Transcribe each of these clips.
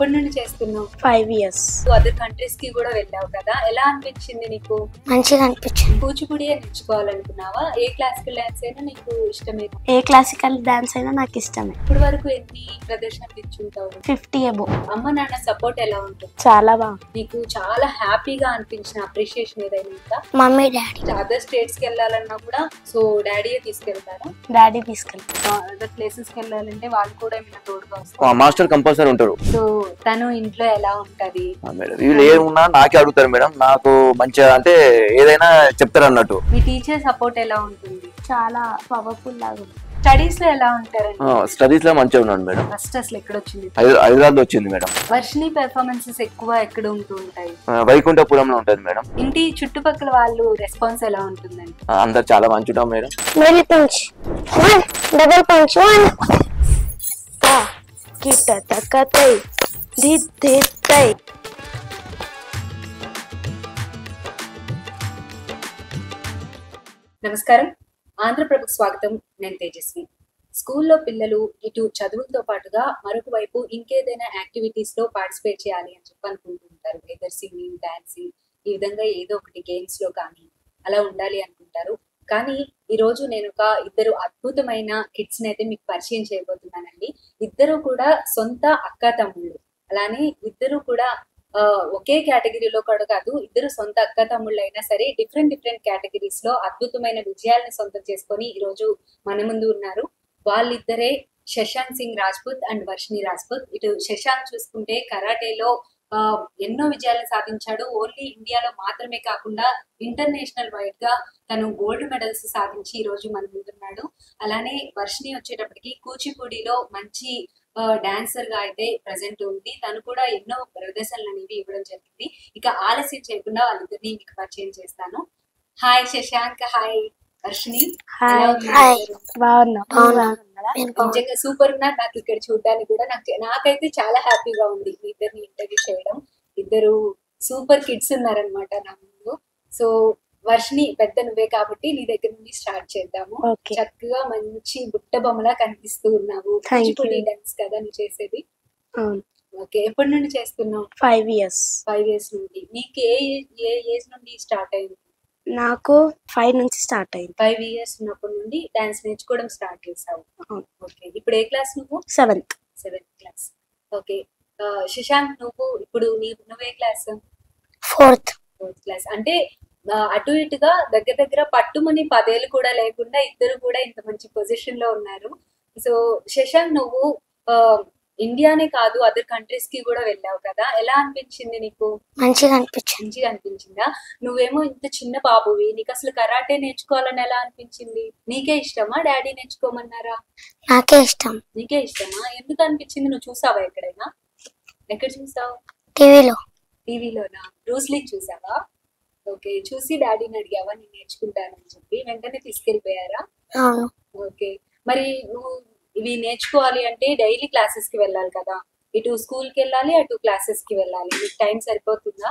ఎప్పటి నుండి చేస్తున్నావు? 5 years. అదర్ కంట్రీస్ కి కూడా వెళ్ళావు కదా, ఎలా అనిపించింది నీకు? మంచిగా అనిపించింది. కూచిపూడి నేర్చుకోవాలనుకున్నావా? ఏ క్లాసికల్ డాన్స్ అయినా నీకు ఇష్టమే? ఏ క్లాసికల్ డాన్స్ అయినా నాకు ఇష్టమే. ఇప్పటి వరకు ఎన్ని ప్రదర్శనలు ఇచ్చుంటావు? 50 above. అమ్మ నాన్న సపోర్ట్ ఎలా ఉంటుంది? చాలా బాగుంది. నీకు చాలా హ్యాపీగా అనిపించిన అప్రిషియేషన్ ఏదైనా ఉందా? Mummy daddy. అదర్ స్టేట్స్ కి వెళ్ళాలన్నా కూడా సో డాడీ తీసుకెళ్తారా? డాడీ తీసుకెళ్తారు. అదర్ ప్లేసెస్ కి వెళ్ళాలంటే వాళ్ళు కూడా ఏమైనా తోడుగా వస్తారు? మాస్టర్ కంపల్సరీ ఉంటారు. సో తను ఇంట్లో ఎలా ఉంటది? మేడం వీళ్ళు ఏమున్నా నాకే అడుగుతారు మేడం, నాకు మంచిగా అంటే ఏదైనా చెప్తారు అన్నట్టు. మీ టీచర్ సపోర్ట్ ఎలా ఉంటుంది? చాలా పవర్ఫుల్ లాగా ఉంది. స్టడీస్ లో ఎలా ఉంటారండి? స్టడీస్ లో మంచిగా ఉన్నాను మేడం. ఫస్ట్ అసలు ఎక్కడ వచ్చింది? హైదరాబాద్ లో వచ్చింది మేడం. వర్షిని పెర్ఫార్మెన్సెస్ ఎక్కువ ఎక్కడ ఉంటూ ఉంటాయి? వైకుంఠపురంలో ఉంటది మేడం. ఇంటి చుట్టుపక్కల వాళ్ళు రెస్పాన్స్ ఎలా ఉంటుందండి? అందరు చాలా మంచి ఉంటాం మేడం. మేరీ పంచ్ 1 డబుల్ పంచ్ 1 కిట తకతై దిద్దై. నమస్కారం, ఆంధ్రప్రభకు స్వాగతం. నేను తేజస్వి. స్కూల్లో పిల్లలు ఇటు చదువులతో పాటుగా మరొక వైపు ఇంకేదైనా యాక్టివిటీస్ లో పార్టిసిపేట్ చేయాలి అని చెప్పి అనుకుంటూ ఉంటారు. వెదర్ సింగింగ్, డాన్సింగ్, ఈ విధంగా ఏదో ఒకటి గేమ్స్ లో కానీ అలా ఉండాలి అనుకుంటారు. కానీ ఈ రోజు నేను ఒక ఇద్దరు అద్భుతమైన కిడ్స్ ని అయితే మీకు పరిచయం చేయబోతున్నానండి. ఇద్దరు కూడా సొంత అక్క తమ్ముళ్ళు. అలానే ఇద్దరు కూడా ఒకే కేటగిరీలో కూడా కాదు, ఇద్దరు సొంత అక్క తమ్ముళ్ళు అయినా సరే డిఫరెంట్ కేటగిరీస్ లో అద్భుతమైన విజయాలను సొంతం చేసుకొని ఈ రోజు మన ముందు ఉన్నారు. వాళ్ళిద్దరే శశాంక్ సింగ్ రాజ్పుత్ అండ్ వర్షిని రాజ్పుత్. ఇటు శశాంక్ చూసుకుంటే కరాటేలో ఎన్నో విజయాలను సాధించాడు. ఓన్లీ ఇండియాలో మాత్రమే కాకుండా ఇంటర్నేషనల్ వైడ్ గా తను గోల్డ్ మెడల్స్ సాధించి ఈ రోజు మన ముందున్నాడు. అలానే వర్షిని వచ్చేటప్పటికి కూచిపూడిలో మంచి డాన్సర్ గా అయితే ప్రెసెంట్ ఉంది. తను కూడా ఎన్నో ప్రదర్శనలు అనేవి ఇవ్వడం జరిగింది. ఇక ఆలస్యం చేయకుండా వాళ్ళిద్దరిని మీకు పరిచయం చేస్తాను. హాయ్ శశాంక్. హాయ్ వర్షిని. నిజంగా సూపర్ ఉన్నారు. నాకు ఇక్కడ చూడడానికి కూడా నాకైతే చాలా హ్యాపీగా ఉంది మీ ఇద్దరిని ఇంటర్వ్యూ చేయడం. ఇద్దరు సూపర్ కిడ్స్ ఉన్నారనమాట నా ముందు. సో వర్షిని, పెద్ద నువ్వే కాబట్టి నీ దగ్గర నుండి స్టార్ట్ చేద్దాము. చక్కగా మంచి బుట్ట బొమ్మలా కనిపిస్తూ ఉన్నావు. కూచిపూడి డాన్స్ కదా నువ్వు చేసేది? ఓకే, ఎప్పటి నుండి చేస్తున్నావు? 5 years. 5 years నుండి. నీకు ఏ ఏజ్ నుండి స్టార్ట్ అయింది? నాకు 5 నుంచి స్టార్ట్ అయింది. 5 years ఉన్నప్పటి నుండి డాన్స్ నేర్చుకోవడం స్టార్ట్ చేసావు. ఓకే, ఇప్పుడు ఏ క్లాస్ నువ్వు? 7th class. ఓకే, శశాంక్ ఇప్పుడు నువ్వే క్లాస్? 4th class. అంటే అటు ఇటుగా దగ్గర పట్టుమని 10 ఏళ్ళు కూడా లేకుండా ఇద్దరు కూడా ఇంత మంచి పొజిషన్ లో ఉన్నారు. సో శశాంక్, నువ్వు ఇండియానే కాదు అదర్ కంట్రీస్ కి కూడా వెళ్ళావు కదా, ఎలా అనిపించింది నీకు? మంచిగా అనిపించిందా? నువ్వేమో ఇంత చిన్న బాబువి, నీకు అసలు కరాటే నేర్చుకోవాలని ఎలా అనిపించింది? నీకే ఇష్టమా, డాడీ నేర్చుకోమన్నారా? నాకే ఇష్టం. నీకే ఇష్టమా? ఎందుకు అనిపించింది? నువ్వు చూసావా ఎక్కడైనా? ఎక్కడ చూసావు? టీవీలోనా? బ్రూస్ లీ చూసావా? ఓకే, చూసి డాడీని అడిగావా నేను నేర్చుకుంటానని చెప్పి? వెంటనే తీసుకెళ్ళిపోయారా? ఓకే, మరి నువ్వు ఇవి నేర్చుకోవాలి అంటే డైలీ క్లాసెస్ కి వెళ్ళాలి కదా, ఇటు స్కూల్ కి వెళ్ళాలి అటు క్లాసెస్ కి వెళ్ళాలి. నీకు టైం సరిపోతుందా?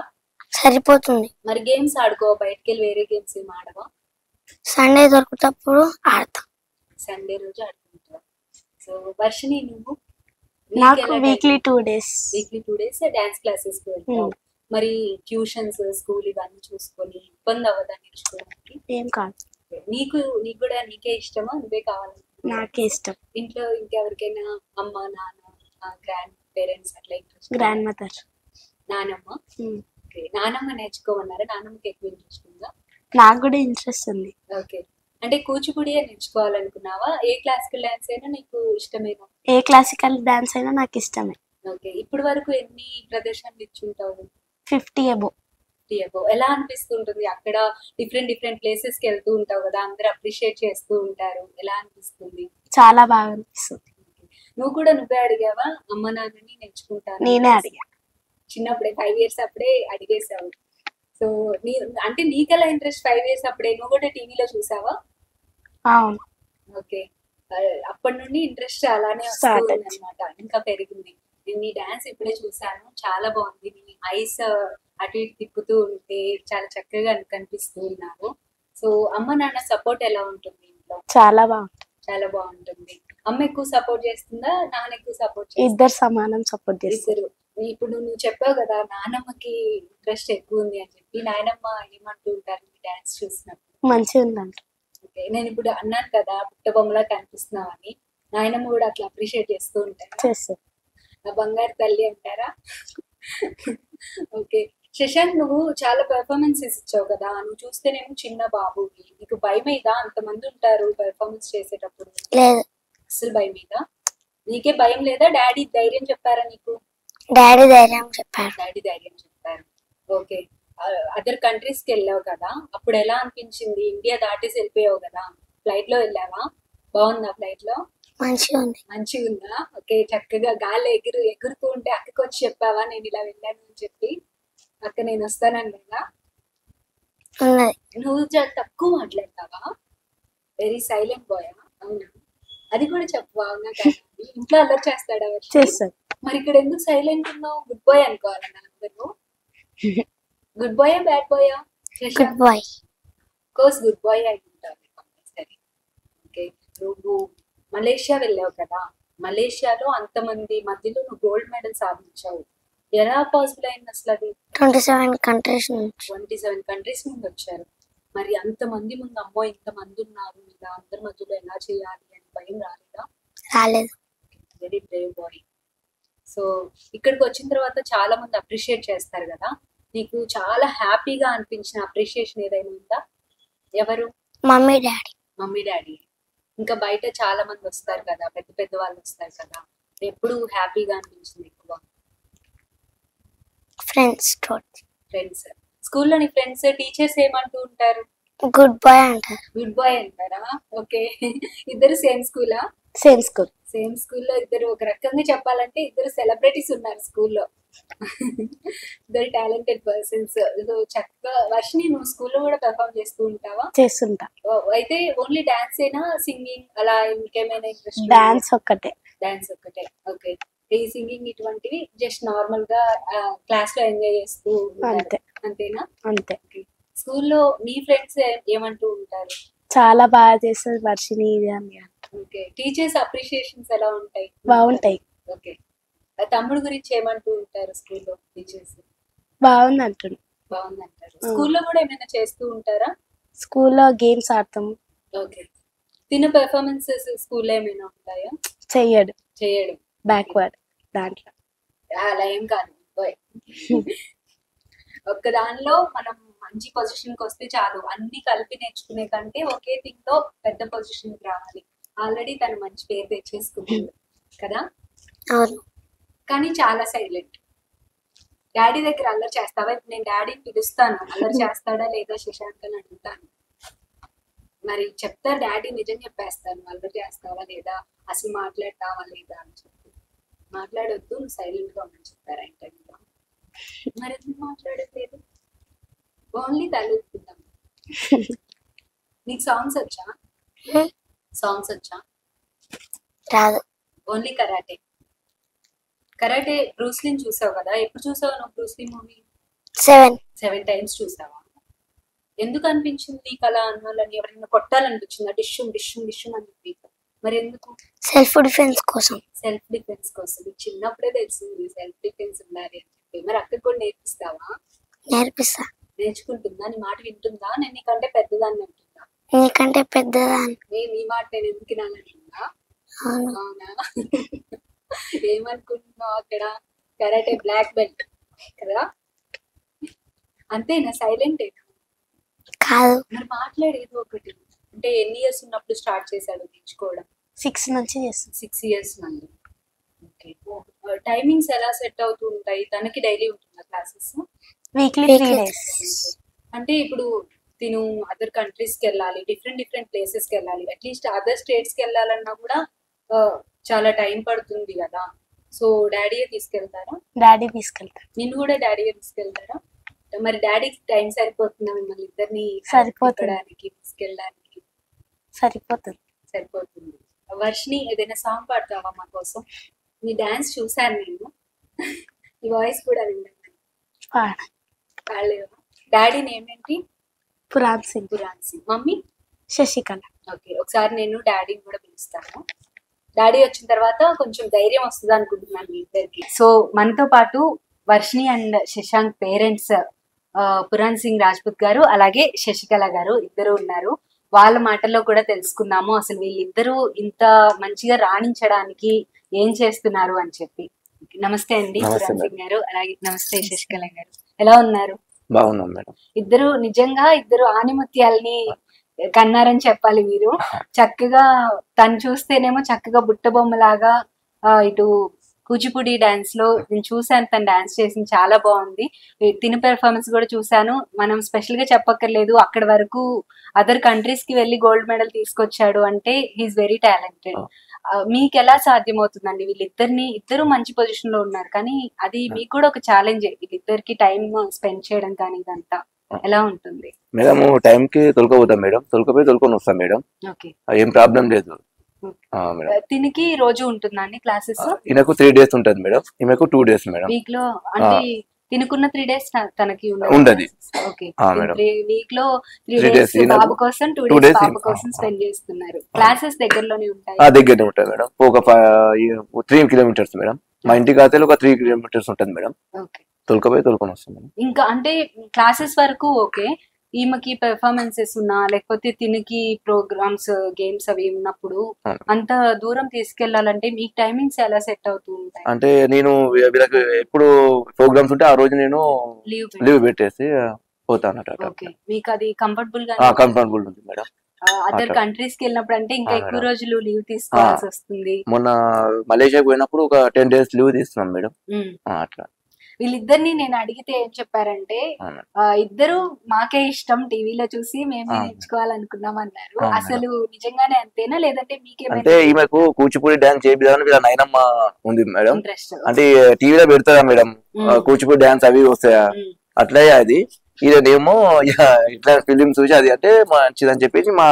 సరిపోతుంది. మరి గేమ్స్ ఆడుకో, బయటకి వెళ్ళి వేరే గేమ్స్ ఏం ఆడవా? సండే దొరుకుతప్పుడు ఆడతా. సండే రోజు ఆడుకుంటావా? సో వర్షిని, నువ్వు? నాకు వీక్లీ 2 days డాన్స్ క్లాసెస్ కి వెళ్తావు. మరి ట్యూషన్స్, స్కూల్ ఇవన్నీ చూసుకొని ఇబ్బంది అవ్వదా నేర్చుకోవడానికి? ఏం కాదు. నీకు కూడా నీకే ఇష్టమా, నువ్వే కావాలని? నాకే ఇష్టం. ఇంట్లో ఇంకెవరికైనా అమ్మ, నాన్న, గ్రాండ్ పేరెంట్స్ అట్లా ఇంట్రెస్ట్? గ్రాండ్ మదర్, నానమ్మ. నానమ్మ నేర్చుకోమన్నారా? నానమ్మకి ఎక్కువ ఇంట్రెస్ట్ ఉందా? నాకు కూడా ఇంట్రెస్ట్ ఉంది. ఓకే, అంటే కూచిపూడి నేర్చుకోవాలనుకున్నావా? ఏ క్లాసికల్ డాన్స్ అయినా నీకు ఇష్టమేనా? ఏ క్లాసికల్ డాన్స్ అయినా నాకు ఇష్టమే. ఓకే, ఇప్పటి వరకు ఎన్ని ప్రదర్శనలు ఇచ్చుంటావు? 50 above. ఎలా అనిపిస్తుంటుంది? అక్కడ డిఫరెంట్ ప్లేసెస్ కి వెళ్తూ ఉంటావు కదా, అందరు అప్రిషియేట్ చేస్తూ ఉంటారు, ఎలా అనిపిస్తుంది? చాలా బాగా అనిపిస్తుంది. నువ్వే అడిగావా అమ్మ నాన్నని నేర్చుకుంటాను? నేనే అడిగా. చిన్నప్పుడే 5 years అప్పుడే అడిగేసావు. సో అంటే నీకెలా ఇంట్రెస్ట్ 5 years అప్పుడే? నువ్వు కూడా టీవీలో చూసావా? అవును. ఓకే, అప్పటి నుండి ఇంట్రెస్ట్ అలానే వస్తుంది అనమాట, ఇంకా పెరిగింది. నేను నీ డాన్స్ ఇప్పుడే చూసాను, చాలా బాగుంది. నీ ఐస్ అటు ఇటు తిప్పుతూ ఉంటే చాలా చక్కగా కనిపిస్తూ ఉన్నావు. సో అమ్మ నాన్న సపోర్ట్ ఎలా ఉంటుంది ఇంట్లో? చాలా బాగుంటుంది. అమ్మ ఎక్కువ సపోర్ట్ చేస్తుందా, నాన్న ఎక్కువ సపోర్ట్ చేస్తుందా? ఇద్దరు సమానం సపోర్ట్ చేస్తారు. ఇప్పుడు నువ్వు చెప్పావు కదా నానమ్మకి ఇంట్రెస్ట్ ఎక్కువ ఉంది అని చెప్పి. నాయనమ్మ ఏమంటూ ఉంటారు మీ డాన్స్ చూసినప్పుడు? మంచిగా ఉందంట. ఓకే, నేను ఇప్పుడు అన్నాను కదా పుట్ట బొమ్మలా కనిపిస్తున్నావు అని. నాయనమ్మ కూడా అట్లా అప్రిషియేట్ చేస్తూ ఉంటారా? చేస్తారు. నా బంగారు తల్లి అంటారా? ఓకే, శశాంక్ నువ్వు చాలా పెర్ఫార్మెన్సెస్ ఇచ్చావు కదా. నువ్వు చూస్తేనేమో చిన్న బాబువి, నీకు భయం మీద అంతమంది ఉంటారు పెర్ఫార్మెన్స్ చేసేటప్పుడు? లేదు, అసలు భయం మీద? నీకే భయం లేదా? డాడీ ధైర్యం చెప్పారా నీకు? డాడీ ధైర్యం చెప్పారు. డాడీ ధైర్యం చెప్పారు. ఓకే, అదర్ కంట్రీస్ కి వెళ్ళావు కదా, అప్పుడు ఎలా అనిపించింది? ఇండియా దాటేసి వెళ్ళిపోయావు కదా, ఫ్లైట్ లో వెళ్ళావా? బాగుందా ఫ్లైట్ లో? మంచిగా ఉంది. మంచిగా ఉందా? ఓకే, చక్కగా గాలి ఎగురుతూ ఉంటే అక్కకి వచ్చి చెప్పావా నేను ఇలా వెళ్ళాను అని చెప్పి? అక్క నేను వస్తానని లేదా? ఉన్నది. నువ్వు చాలా తక్కువ మాట్లాడతావా? Very silent boy. అవునా? అది కూడా చెప్పు. అవునా కదా? ఇంట్లో అల్లరి చేస్తాడా వర్షి? చేస్తారు. మరి ఇక్కడ ఎందుకు సైలెంట్ ఉన్నావు? గుడ్ బాయ్ అనుకోవాలన్నా అందరూ? Good boy bad boy? Good boy. Course good boy అయి ఉంటావు కంపల్సరీ. ఓకే, నువ్వు మలేషియా వెళ్ళావు కదా, మలేషియాలో అంతమంది మధ్యలో నువ్వు గోల్డ్ మెడల్ సాధించావు. ఎలా పాసిబుల్ అయింది అసలు అది? 27 కంట్రీస్ నుంచి. 27 కంట్రీస్ నుండి వచ్చారు. మరి అంతమంది ముందు అమ్మో ఇంతమంది ఉన్నారు, ఇలా అందరి మధ్యలో ఎలా చేయాలి అని భయం రాలేదా? రాలేదు. Very Brave bye. సో ఇక్కడికి వచ్చిన తర్వాత చాలా మంది అప్రిషియేట్ చేస్తారు కదా, నీకు చాలా హ్యాపీగా అనిపించిన అప్రిషియేషన్ ఏదైనా ఉందా? ఎవరు? Mummy daddy. Mummy daddy. ఇంకా బయట చాలా మంది వస్తారు కదా, పెద్ద పెద్ద వాళ్ళు వస్తారు కదా, ఎప్పుడు హ్యాపీగా అనిపించింది ఎక్కువ? ఫ్రెండ్స్ తోటి. ఫ్రెండ్స్. స్కూల్లో నీ ఫ్రెండ్స్ టీచర్స్ ఏమంటూ ఉంటారు? గుడ్ బాయ్ అంటారు. గుడ్ బాయ్ అంటారా? ఓకే, ఇద్దరు సేమ్ స్కూలా? Same school. సేమ్ స్కూల్లో ఇద్దరు ఒక రకంగా చెప్పాలంటే ఇద్దరు సెలబ్రిటీస్ ఉన్నారు స్కూల్లో. ఇద్దరు టాలెంటెడ్ పర్సన్స్. చక్కగా వర్షిని నువ్వు స్కూల్లో కూడా పెర్ఫామ్ చేస్తూ ఉంటావా? చేస్తుంటా. అయితే ఓన్లీ డాన్స్ ఏనా, సింగింగ్ అలా ఇంకేమైనా ఇంట్రెస్ట్? డాన్స్ ఒక్కటే. డాన్స్ ఒక్కటే. ఓకే, ఈ సింగింగ్ ఇటువంటివి జస్ట్ నార్మల్ గా క్లాస్ లో ఎంజాయ్ చేస్తూ ఉంటారు. అంతే. అంతేనా? అంతే. స్కూల్లో నీ ఫ్రెండ్స్ ఏమంటూ ఉంటారు? చాలా బాగా చేస్తుంది వర్షిని ఇది అని. ఓకే, టీచర్స్ అప్రిషియేషన్స్ ఎలా ఉంటాయి? బాగుంటాయి. ఓకే, తమ్ముడు గురించి ఏమంటూ ఉంటారు స్కూల్లో టీచర్స్? బాగుంది అంటుండు. బాగుంది అంటారు. స్కూల్లో కూడా ఏమైనా చేస్తూ ఉంటారా? స్కూల్లో గేమ్స్ ఆడతాము. ఓకే, తిన పెర్ఫార్మెన్సెస్ స్కూల్లో ఏమైనా ఉంటాయా? చెయ్యడు. చేయడం బ్యాక్వర్డ్ దాంట్లో. అలా ఏం కాదు బాయ్. ఒక్క దానిలో మనం మంచి పొజిషన్ కి వస్తే చాలు. అన్ని కలిపి నేర్చుకునే కంటే ఒకే థింగ్ లో పెద్ద పొజిషన్ కి రావాలి. ఆల్రెడీ తను మంచి పేరు తెచ్చేసుకుంటుంది కదా. అవును. కానీ చాలా సైలెంట్. డాడీ దగ్గర అల్లరి చేస్తావా? ఇప్పుడు నేను డాడీని పిలుస్తాను, అల్లరి చేస్తాడా లేదా శశాంక్ అని అడుగుతాను. మరి చెప్తారు డాడీ, నిజం చెప్పేస్తాను అల్లరి చేస్తావా లేదా, అసలు మాట్లాడతావా లేదా అని చెప్పి. మాట్లాడొద్దు, నువ్వు సైలెంట్ గా ఉండని చెప్తారా ఇంటర్వ్యూలో? మరి ఎందుకు మాట్లాడట్లేదు? ఓన్లీ తలెత్తుకుందాం. నీకు సాంగ్స్ వచ్చా? సాంగ్స్ వచ్చా? రాదు. Only karate. కరాటే బ్రూస్లీని చూసావు కదా, ఎప్పుడు చూసావు నువ్వు బ్రూస్లీ మూవీ? 7 times చూసావా? ఎందుకు అనిపించింది నీకు అలా అన్నాలని? ఎవరైనా కొట్టాలనిపించిందా? డిష్యూమ్ డిష్యూమ్ డిష్యూమ్ అని చెప్పి? మరి ఎందుకు? సెల్ఫ్ డిఫెన్స్ కోసం. సెల్ఫ్ డిఫెన్స్ కోసం. చిన్నప్పుడే తెలిసింది సెల్ఫ్ డిఫెన్స్ ఉండాలి అని చెప్పి. మరి అక్కడికి కూడా నేర్పిస్తావా? నేర్పిస్తా. నేర్చుకుంటుందా? నీ మాట వింటుందా? నేను నీకంటే పెద్దదాన్ని అంటుందా? నీకంటే పెద్దదాన్ని. నీ మాట నేను ఎందుకు వినాలంటుందా? అవునా? ఏమనుకుంటున్నావు అక్కడ? కరాటే బ్లాక్ బెల్ట్ కదా, అంతేనా? సైలెంట్ కాదు. మరి మాట్లాడేది ఒకటి. అంటే ఎన్ని ఇయర్స్ ఉన్నప్పుడు స్టార్ట్ చేశాడు నేర్చుకోవడం? 6 నుంచి చేస్తాను. 6 years నుండి. ఓకే, టైమింగ్స్ ఎలా సెట్ అవుతూ ఉంటాయి? తనకి డైలీ ఉంటుందా క్లాసెస్? Weekly 3 days. అంటే ఇప్పుడు తిను అదర్ కంట్రీస్ కి వెళ్ళాలి, డిఫరెంట్ ప్లేసెస్ కి వెళ్ళాలి, అట్లీస్ట్ అదర్ స్టేట్స్ కి వెళ్ళాలన్నా కూడా చాలా టైం పడుతుంది కదా. సో డాడీయే తీసుకెళ్తారా? డాడీ తీసుకెళ్తారు. నిన్ను కూడా డాడీయే తీసుకెళ్తారా? మరి డాడీకి టైం సరిపోతుందా మిమ్మల్ని ఇద్దరిని సరిపోతుంది. తీసుకెళ్ళడానికి? సరిపోతుంది. వర్షిని ఏదైనా సాంగ్ పాడతావా మా కోసం? నీ డాన్స్ చూసాను నేను, నీ వాయిస్ కూడా విన్నాను. పాడలేవా? డాడీ నేమ్ ఏంటి? Pooran Singh. Pooran Singh. Mummy? Sasikala. Okay, ఒకసారి నేను డాడీని కూడా పిలుస్తాను. డాడీ వచ్చిన తర్వాత కొంచెం ధైర్యం వస్తుంది అనుకుంటున్నాను మీ ఇద్దరికి. సో మనతో పాటు Varshini and Shashank parents Pooran Singh Rajput గారు అలాగే శశికళ గారు ఇద్దరు ఉన్నారు. వాళ్ళ మాటల్లో కూడా తెలుసుకుందాము అసలు వీళ్ళిద్దరూ ఇంత మంచిగా రాణించడానికి ఏం చేస్తున్నారు అని చెప్పి. నమస్తే అండి పురాణ్ సింగ్ గారు, అలాగే నమస్తే శశికళ గారు, ఎలా ఉన్నారు? బాగున్నాం మేడం. ఇద్దరు నిజంగా ఇద్దరు ఆనిముత్యాలని కన్నారని చెప్పాలి. మీరు చక్కగా తను చూస్తేనేమో చక్కగా బుట్ట బొమ్మలాగా ఇటు కూచిపూడి డాన్స్ లో నేను చూసాను, తను డాన్స్ చేసింది చాలా బాగుంది. తిని పెర్ఫార్మెన్స్ కూడా చూసాను. మనం స్పెషల్ గా చెప్పక్కర్లేదు, అక్కడ వరకు అదర్ కంట్రీస్ కి వెళ్ళి గోల్డ్ మెడల్ తీసుకొచ్చాడు అంటే హీఈస్ వెరీ టాలెంటెడ్. మీకు ఎలా సాధ్యమవుతుందండి? ఇద్దరు మంచి పొజిషన్ లో ఉన్నారు, కానీ అది మీకు కూడా ఒక ఛాలెంజ్. వీళ్ళిద్దరికి టైం స్పెండ్ చేయడం కానీ ఇదంతా ఎలా ఉంటుంది? మేడం టైం కి తొలకపోతాం మేడం, తొలకొని వస్తాం మేడం. ఏం ప్రాబ్లం లేదు. తినికి రోజు ఉంటుందండి క్లాసెస్? ఈయనకు 3 days ఉంటుంది మేడం, ఈమెకు 2 days మేడం. వీక్ లో అంటే తినుకున్న 3 days తనకి ఉండదు. వీక్ లో 3 days బాబు కోసం 2 days బాబు కోసం స్పెండ్ చేస్తున్నారు. క్లాసెస్ దగ్గరలోనే ఉంటాయి? దగ్గరనే ఉంటాయి మేడం, ఒక 3 kilometers మేడం. మా ఇంటికి అయితే ఒక 3 kilometers ఉంటుంది మేడం. తొలకొని వస్తాం మేడం. ఇంకా అంటే క్లాసెస్ వరకు ఓకే, ఈమెకి పెర్ఫార్మెన్సెస్ ఉన్నా లేకపోతే తినికి ప్రోగ్రామ్స్ గేమ్స్ అవి ఉన్నప్పుడు అంత దూరం తీసుకెళ్లాలంటే మీకు టైమింగ్స్ ఎలా సెట్ అవుతూ ఉంటాయి? అంటే నేను వీళ్ళకి ఎప్పుడు ప్రోగ్రామ్స్ ఉంటే ఆ రోజు నేను లీవ్ పెట్టేసి పోతాను. మీకు అది కంఫర్టబుల్ గా ఉంది మేడం. అదర్ కంట్రీస్ కి వెళ్ళినప్పుడు అంటే ఇంకా ఎక్కువ రోజులు లీవ్ తీసుకోవాల్సి వస్తుంది. మొన్న మలేషియా పోయినప్పుడు ఒక 10 days లీవ్ తీసుకున్నాం మేడం. అట్లా వీళ్ళిద్దరిని నేను అడిగితే ఏం చెప్పారంటే ఇద్దరు మాకే ఇష్టం, టీవీలో చూసి మేమే నేర్చుకోవాలనుకున్నాం అన్నారు. అసలు నిజంగానే అంతేనా లేదంటే అంటే ఈమెకు కూచిపూడి డాన్స్ చేపిద్దామని వీళ్ళ నాయనమ్మ ఉంది మేడం. అంటే టీవీలో పెడతారా మేడం కూచిపూడి డాన్స్ అవి వస్తాయా, అట్లే అది ఇదేమో ఇట్లా ఫిలిం చూసి అది అంటే మంచిదని చెప్పేసి మా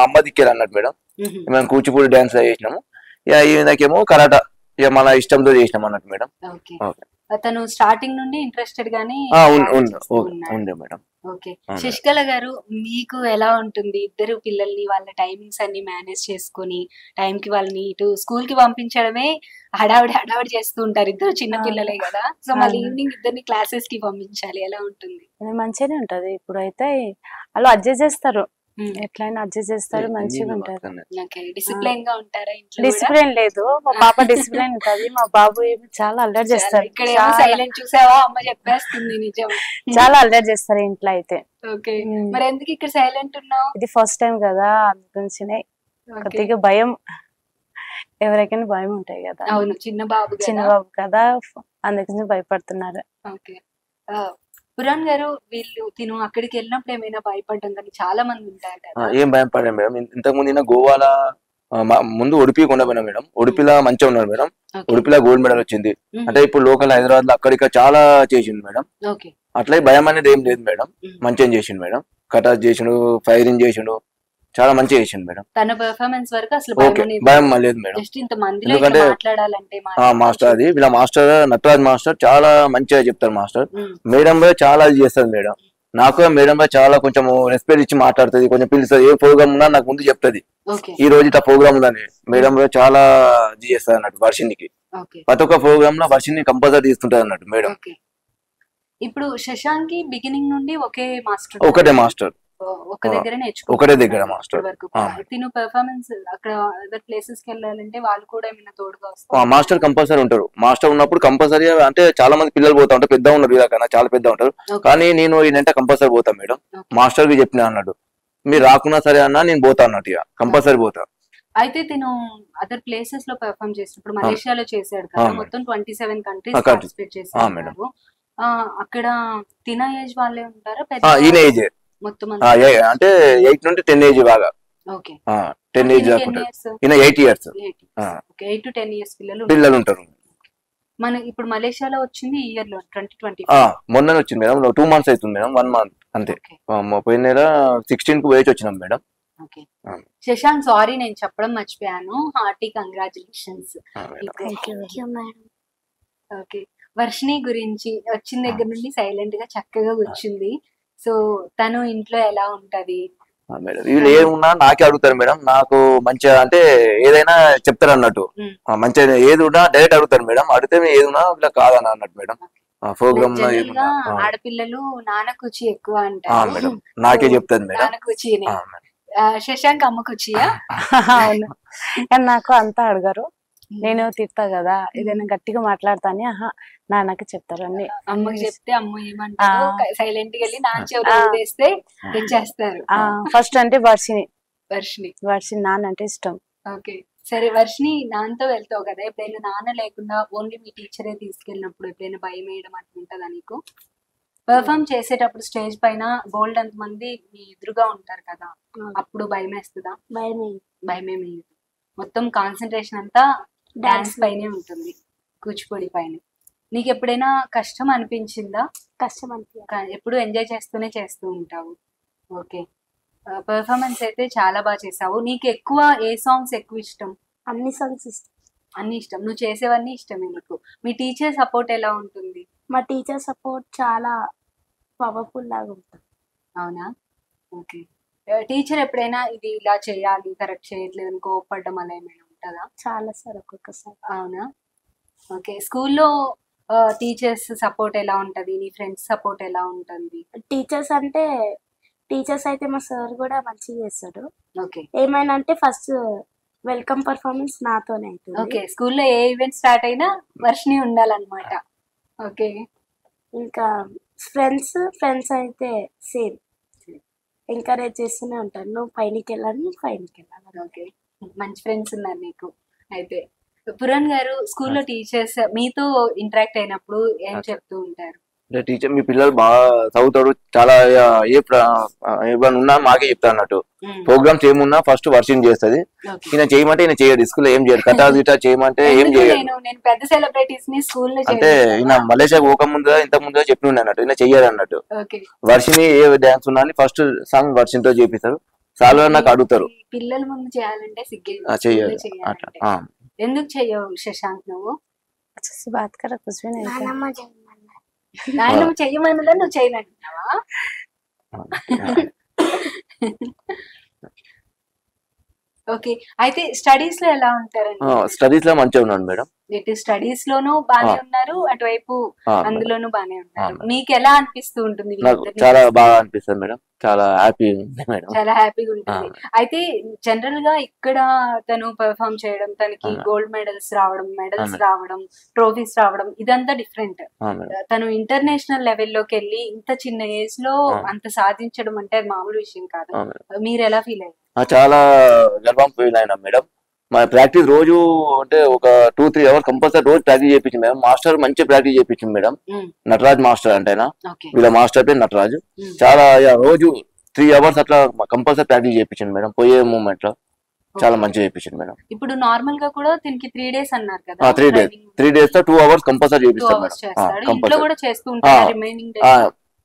అమ్మ దిక్కారు అన్నట్టు మేడం. మేము కూచిపూడి డాన్స్ చేసినాము, నాకేమో కరాటా ఇక మన ఇష్టంతో చేసినాం అన్నట్టు మేడం. తను స్టార్టింగ్ నుండి ఇంట్రెస్టెడ్ గానీ ఉండే మేడం. ఓకే, శశికళ గారు మీకు ఎలా ఉంటుంది? ఇద్దరు పిల్లల్ని వాళ్ళ టైమింగ్స్ అన్ని మేనేజ్ చేసుకుని టైం కి వాళ్ళని ఇటు స్కూల్ కి పంపించడమే హడావిడి చేస్తూ ఉంటారు. ఇద్దరు చిన్న పిల్లలే కదా, సో మళ్ళీ ఈవినింగ్ ఇద్దరిని క్లాసెస్ కి పంపించాలి, ఎలా ఉంటుంది? మంచిగానే ఉంటది. ఇప్పుడు అయితే వాళ్ళు అడ్జస్ట్ చేస్తారు, ఎట్లయినా అడ్జస్ట్ చేస్తారు, మంచిగా ఉంటారు. డిసిప్లైన్ గా ఉంటారా ఇంట్లో? డిసిప్లైన్ లేదు, మా పాప డిసిప్లైన్ ఉంటది, మా బాబు చాలా అల్లరి చేస్తారు. ఇక్కడ సైలెంట్ చూసావా, అమ్మ చెప్పేస్తుంది నిజం. చాలా అల్లరి చేస్తారు ఇంట్లో అయితే. ఓకే, మరి ఎందుకు ఇక్కడ సైలెంట్ ఉన్నావు? ఇది ఫస్ట్ టైం కదా, అందుగురించినే కొద్దిగా భయం, ఎవరికైనా భయం ఉంటాయి కదా. అవును, చిన్న బాబు కదా, అందుకని భయపడుతున్నారు. ఓకే, పురాణ్ గారు వీళ్ళు తిను అక్కడికి వెళ్ళినప్పుడు ఏమైనా భయపడ్డం కానీ చాలా మంది ఉంటారు కదా? ఏం భయపడ్డా మేడం. ఇంతకు ముందు గోవాలో ముందు ఉడిపి కొండపోయినా మేడం. ఉడిపిలా మంచిగా ఉన్నారు మేడం, ఉడిపిలా గోల్డ్ మెడల్ వచ్చింది. అంటే ఇప్పుడు లోకల్ హైదరాబాద్ లో అక్కడికి చాలా చేసిండు మేడం. అట్లా భయం అనేది ఏం లేదు మేడం, మంచిగా చేసిండు మేడం. కటాస్ చేసిండు, ఫైరింగ్ చేసిండు, చాలా మంచిగా చేసిండు మేడం. తన పెర్ఫార్మెన్స్ వరకు అసలు భయం లేదు మేడం. ఎందుకంటే మాస్టర్ అది వీళ్ళ మాస్టర్ నటరాజ్ మాస్టర్ చాలా మంచిగా చెప్తారు మాస్టర్. మేడం చాలా చేస్తారు మేడం. నాకు మేడం చాలా కొంచెం రెస్పెక్ట్ ఇచ్చి మాట్లాడుతుంది, కొంచెం పిలుస్తుంది. ఏ ప్రోగ్రామ్ ఉన్నా నాకు ముందు చెప్తుంది, ఈ రోజు ఇట్లా ప్రోగ్రామ్ ఉందని. మేడం చాలా చేస్తారు అన్నట్టు వర్షినికి. ప్రతి ఒక్క ప్రోగ్రామ్ లో వర్షిని కంపల్సరీ తీసుకుంటారు అన్నట్టు మేడం. ఇప్పుడు శశాంక్ కి బిగినింగ్ నుండి ఒకటే మాస్టర్, ఒకటే దగ్గర మాస్టర్. తిను పెర్ఫార్మెన్స్ అక్కడ అదర్ ప్లేసెస్ కి వెళ్ళాలంటే వాళ్ళు కూడా ఏమైనా తోడుగా వస్తారు? మాస్టర్ కంపల్సరీ ఉంటారు. మాస్టర్ ఉన్నప్పుడు కంపల్సరీ, అంటే చాలా మంది పిల్లలు పోతా ఉంటారు, పెద్ద ఉన్నారు వీళ్ళకన్నా చాలా పెద్ద ఉంటారు. కానీ నేను ఈయనంటే కంపల్సరీ పోతాను మేడం. మాస్టర్ కి చెప్పిన అన్నాడు, మీరు రాకున్నా సరే అన్నా నేను పోతా అన్నట్టు, ఇక కంపల్సరీ పోతా. అయితే తిను అదర్ ప్లేసెస్ లో పెర్ఫార్మ్ చేసినప్పుడు మలేషియాలో చేశాడు కదా, మొత్తం 27 కంట్రీస్ పార్టిసిపేట్ చేశారు. అక్కడ తిన ఏజ్ వాళ్ళే ఉంటారా? ఈయన ఏజ్ మొత్తం అంటే 8 నుండి 10 ఏజ్ బాగా. 10 ఏజ్ ఈయన 8 years. 8 to 10 years పిల్లలు ఉంటారు. మన ఇప్పుడు మలేషియాలో వచ్చింది ఈ ఇయర్ లో 2020 మొన్న వచ్చింది మేడం. 2 months అవుతుంది మేడం, 1 month అంతే. పోయిన నెల 16 కు వేచి వచ్చినాం మేడం. శశాంక్, సారీ నేను చెప్పడం మర్చిపోయాను, హార్టీ కంగ్రాచులేషన్స్. ఓకే, వర్షిని గురించి వచ్చిన దగ్గర నుండి సైలెంట్ గా చక్కగా కూర్చుంది. సో తను ఇంట్లో ఎలా ఉంటది, మేడం వీళ్ళు ఏమున్నా నాకే అడుగుతారు మేడం. నాకు మంచిగా అంటే ఏదైనా చెప్తారు అన్నట్టు. మంచిగా ఏది ఉన్నా డైరెక్ట్ అడుగుతారు మేడం. అడిగితే ఏది ఉన్నా ఇట్లా కాదని అన్నట్టు మేడం. ప్రోగ్రామ్ లో జనరల్ గా ఆడపిల్లలు నాన్న కూచి ఎక్కువ అంటారు మేడం. నాకే చెప్తాను మేడం. నాన్న కూచినే. శశాంక్ అమ్మ కూచియా? అవును, కానీ నాకు అంతా అడగరు. నేను తిడతా కదా, ఏదైనా గట్టిగా మాట్లాడతాని నాన్నకి చెప్తారు అన్ని. అమ్మకి చెప్తే అమ్మ ఏమంటారు, సైలెంట్ గా వెళ్ళి నాన్న చెవులు ఊదేస్తే తెచ్చేస్తారు. ఫస్ట్ అంటే వర్షిని నాన్న అంటే ఇష్టం. ఓకే, సరే వర్షిని నాన్నతో వెళ్తావు కదా, ఎప్పుడైనా నాన్న లేకుండా ఓన్లీ మీ టీచరే తీసుకెళ్ళినప్పుడు ఎప్పుడైనా భయం వేయడం అట్లా ఉంటుందా నీకు? పర్ఫామ్ చేసేటప్పుడు స్టేజ్ పైన గోల్డ్ అంత మంది మీ ఎదురుగా ఉంటారు కదా, అప్పుడు భయం వేస్తుందా? భయమే వేయదు, మొత్తం కాన్సన్ట్రేషన్ అంతా డాన్స్ పైనే ఉంటుంది, కూచిపూడి పైన. నీకు ఎప్పుడైనా కష్టం అనిపించిందా? ఎప్పుడు ఎంజాయ్ చేస్తూనే చేస్తూ ఉంటావు. ఓకే, పర్ఫార్మెన్స్ అయితే చాలా బాగా చేసావు. నీకు ఎక్కువ ఏ సాంగ్స్ ఎక్కువ ఇష్టం? అన్ని సాంగ్స్ ఇష్టం. అన్ని ఇష్టం, నువ్వు చేసేవన్నీ ఇష్టమే నీకు. మీ టీచర్ సపోర్ట్ ఎలా ఉంటుంది? మా టీచర్ సపోర్ట్ చాలా పవర్ఫుల్ లాగా ఉంటుంది. అవునా? ఓకే, టీచర్ ఎప్పుడైనా ఇది ఇలా చేయాలి, కరెక్ట్ చేయట్లేదు అని కోపడడం అలా ఏమైనా ఉంటుందా? చాలా సార్, ఒక్కొక్కసారి. అవునా? ఓకే, స్కూల్లో టీచర్స్ సపోర్ట్ ఎలా ఉంటది? నీ ఫ్రెండ్స్ సపోర్ట్ ఎలా ఉంటుంది? టీచర్స్ అయితే మా సార్ కూడా మంచిగా చేస్తాడు. ఓకే, ఏమైనా అంటే ఫస్ట్ వెల్కమ్ పర్ఫార్మెన్స్ నాతోనే అవుతుంది. ఓకే, స్కూల్లో ఏ ఈవెంట్ స్టార్ట్ అయినా వర్షిని ఉండాలన్నమాట. ఓకే, ఇంకా ఫ్రెండ్స్ అయితే సేమ్ ఎంకరేజ్ చేస్తూనే ఉంటారు, నువ్వు పైనకి వెళ్ళాలి. ఓకే, మంచి ఫ్రెండ్స్ ఉన్నారు నీకు. అయితే పురాణ్ గారు, స్కూల్లో టీచర్స్ మీతో ఇంటరాక్ట్ అయినప్పుడు ఏం చెప్తూ ఉంటారు? టీచర్ మీ పిల్లలు బాగా చదువుతాడు, చాలా ఏమైనా ఉన్నా మాకే చెప్తా అన్నట్టు. ప్రోగ్రామ్స్ ఏమున్నా ఫస్ట్ వర్షింగ్ చేస్తుంది, ఈయన చేయమంటే ఈయన చేయడు, స్కూల్లో ఏం చేయడు, కథా గిటా చేయమంటే ఏం చేయడు. నేను పెద్ద సెలబ్రిటీస్ ని స్కూల్లో అంటే ఈయన మలేషియా పోక ముందుగా ఇంత ముందుగా చెప్పి అన్నట్టు, ఈయన చెయ్యాలి అన్నట్టు. వర్షిని ఏ డాన్స్ ఉన్నా ఫస్ట్ సాంగ్ వర్షినితో చేపిస్తారు. చాలా నాకు అడుగుతారు, పిల్లల ముందు చేయాలంటే చెయ్యాలి అట్లా. ఎందుకు చెయ్యవు శశాంక్ నువ్వు? నాయనమ్మ చెయ్యమన్నదా, నువ్వు చేయనంటున్నావా? ఓకే, అయితే స్టడీస్ లో ఎలా ఉంటారండి? స్టడీస్ లో మంచిగా ఉన్నాను మేడం. ఇటు స్టడీస్ లోనూ బానే ఉన్నారు, అటువైపు అందులోనూ బానే ఉన్నారు. మీకు ఎలా అనిపిస్తూ ఉంటుంది? చాలా బాగా అనిపిస్తుంది మేడం, చాలా హ్యాపీ మేడం, చాలా హ్యాపీగా ఉంటుంది. అయితే జనరల్ గా ఇక్కడ తను పర్ఫామ్ చేయడం, తనకి గోల్డ్ మెడల్స్ రావడం, ట్రోఫీస్ రావడం, ఇదంతా డిఫరెంట్. తను ఇంటర్నేషనల్ లెవెల్లోకి వెళ్ళి ఇంత చిన్న ఏజ్ లో అంత సాధించడం అంటే అది మామూలు విషయం కాదు. మీరు ఎలా ఫీల్ అయ్యారు? చాలా గర్వం ఫీల్ అయినా మేడం. మా ప్రాక్టీస్ రోజు అంటే ఒక 2-3 అవర్స్ కంపల్సరీ రోజు ప్రాక్టీస్ చేయించింది మేడం. మాస్టర్ మంచి ప్రాక్టీస్ చేయించింది మేడం, నటరాజ్ మాస్టర్ అంటేనా, వీళ్ళ మాస్టర్ పేరు నటరాజు. చాలా రోజు 3 అవర్స్ అట్లా కంపల్సరీ ప్రాక్టీస్ చేయించింది మేడం. పోయే మూమెంట్ లో చాలా మంచిగా చేయించింది మేడం. ఇప్పుడు నార్మల్ గా కూడా దీనికి 3 days అన్నారు కదా, 3 days తో 2 hours కంపల్సరీ చేపిస్తారు మేడం. ఇంట్లో కూడా చేస్తూ ఉంటారు, రిమైనింగ్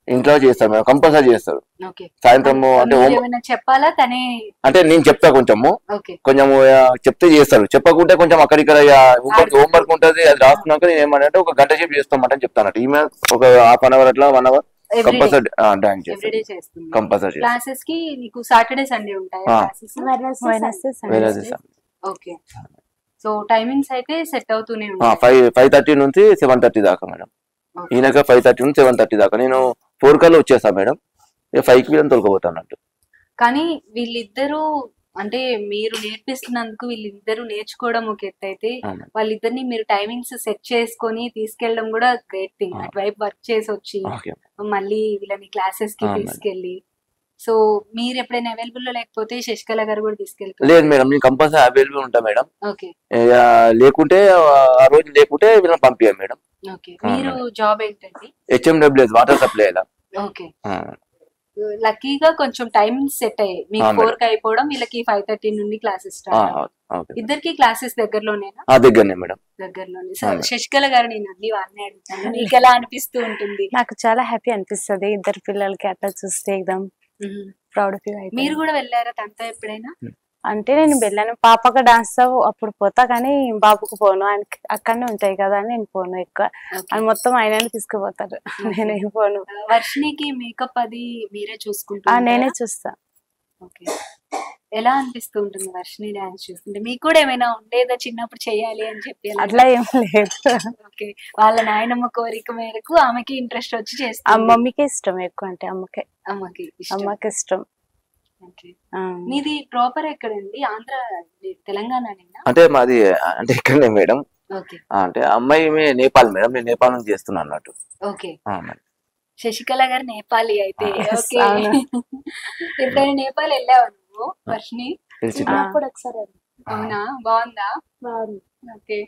ఇంట్లో చేస్తారు మేడం, కంపల్సరీ చేస్తారు. సాయంత్రం అంటే చెప్పాలా తనే అంటే నేను చెప్తా, కొంచెము చెప్తే చేస్తారు, చెప్పకుంటే కొంచెం అక్కడిక్కడ హోంవర్క్ ఉంటది, అది రాసుకున్నాక నేను ఏమంటే ఒక గంట సేపు చేస్తామంటే చెప్తాను. ఈమె ఒక హాఫ్ అన్ అవర్ అట్లా 1 hour కంపల్సరీ డాన్స్ చేస్తాను కంపల్సరీ. క్లాసెస్ కి నీకు సాటర్డే సండే ఉంటాయా? ఓకే, సో టైమింగ్స్ అయితే సెట్ అవుతూనే ఉంటాయి. 5:30 నుంచి 7:30 దాకా మేడం. ఈయనక 5:30 నుంచి 7:30 దాకా. నేను 4 కల్లా వచ్చేస్తా మేడం, 5కి వీళ్ళని తొలకపోతాను. కానీ వీళ్ళిద్దరూ అంటే మీరు నేర్పిస్తున్నందుకు వీళ్ళిద్దరూ నేర్చుకోవడం ఒక ఎత్తు అయితే, వాళ్ళిద్దరిని మీరు టైమింగ్స్ సెట్ చేసుకొని తీసుకెళ్ళడం కూడా గ్రేట్ థింగ్. అటువైపు వర్క్ చేసి వచ్చి మళ్ళీ వీళ్ళని క్లాసెస్ కి తీసుకెళ్ళి. సో మీరు ఎప్పుడైనా అవైలబుల్ లో లేకపోతే శశికళ గారు కూడా తీసుకెళ్తారు? లేదు మేడం, నేను కంపల్సరీ అవైలబుల్ ఉంటా మేడం. ఓకే, లేకుంటే ఆ రోజు లేకుంటే వీళ్ళని పంపించాం మేడం. ఓకే, మీరు జాబ్ ఏంటండి? HMWS water supply. ఓకే, లక్కీగా కొంచెం టైం సెట్ అయ్యాయి మీకు. 4కి అయిపోవడం, వీళ్ళకి 5:30 నుండి క్లాసెస్ స్టార్ట్. ఇద్దరికి క్లాసెస్ దగ్గరలోనేనా? దగ్గరనే మేడం, దగ్గరలోనే. శశికళ గారు, నేను అన్ని వారిని అడుగుతాను, నీకు ఎలా అనిపిస్తూ ఉంటుంది? నాకు చాలా హ్యాపీ అనిపిస్తుంది, ఇద్దరు పిల్లలకి అట్లా చూస్తే ఎగ్దమ్ ప్రౌడ్ ఫీల్ అవుతుంది. మీరు కూడా వెళ్ళారా తనతో ఎప్పుడైనా? అంటే నేను వెళ్ళాను, పాపకు డాన్స్ అప్పుడు పోతా, కానీ బాబుకు పోను, ఆయనకి అక్కడనే ఉంటాయి కదా అని నేను పోను ఎక్కువ. అని మొత్తం ఆయన తీసుకుపోతారు, నేనే పోను. వర్షినికి మేకప్ అది మీరే చూసుకుంటా? నేనే చూస్తా. ఓకే. ఎలా అనిపిస్తూ ఉంటుంది వర్షిని డాన్స్ చూస్తుంటే? మీకు కూడా ఏమైనా ఉండేదా చిన్నప్పుడు చేయాలి అని చెప్పి అలా? అట్లా ఏం లేదు. ఓకే. వాళ్ళ నాయనమ్మ కోరిక మేరకు ఆమెకి ఇంట్రెస్ట్ వచ్చి చేస్తుంది. మమ్మీకే ఇష్టం ఎక్కువ, అంటే అమ్మకే. అమ్మకి ఇష్టం. అమ్మకి ఇష్టం. ఓకే. ఆ. మీది ప్రాపర్ ఎక్కడండి? ఆంధ్ర, తెలంగాణనేనా? అంటే మాది అంటే ఇక్కడనే మేడం. ఓకే. అంటే అమ్మాయి నేపాల్ మేడం, నేను నేపాల్ నుంచి చేస్తున్నా అన్నట్టు. ఓకే. మేడం. శశికళ గారు నేపాలి అయితే. Yes, okay. అవును. ఎప్పుడైనా నేపాల్ వెళ్ళావా నువ్వు వర్షిని? తెలిసి చిన్నప్పుడు ఒకసారి అవునా? బాగుందా? బాగుంది. ఓకే.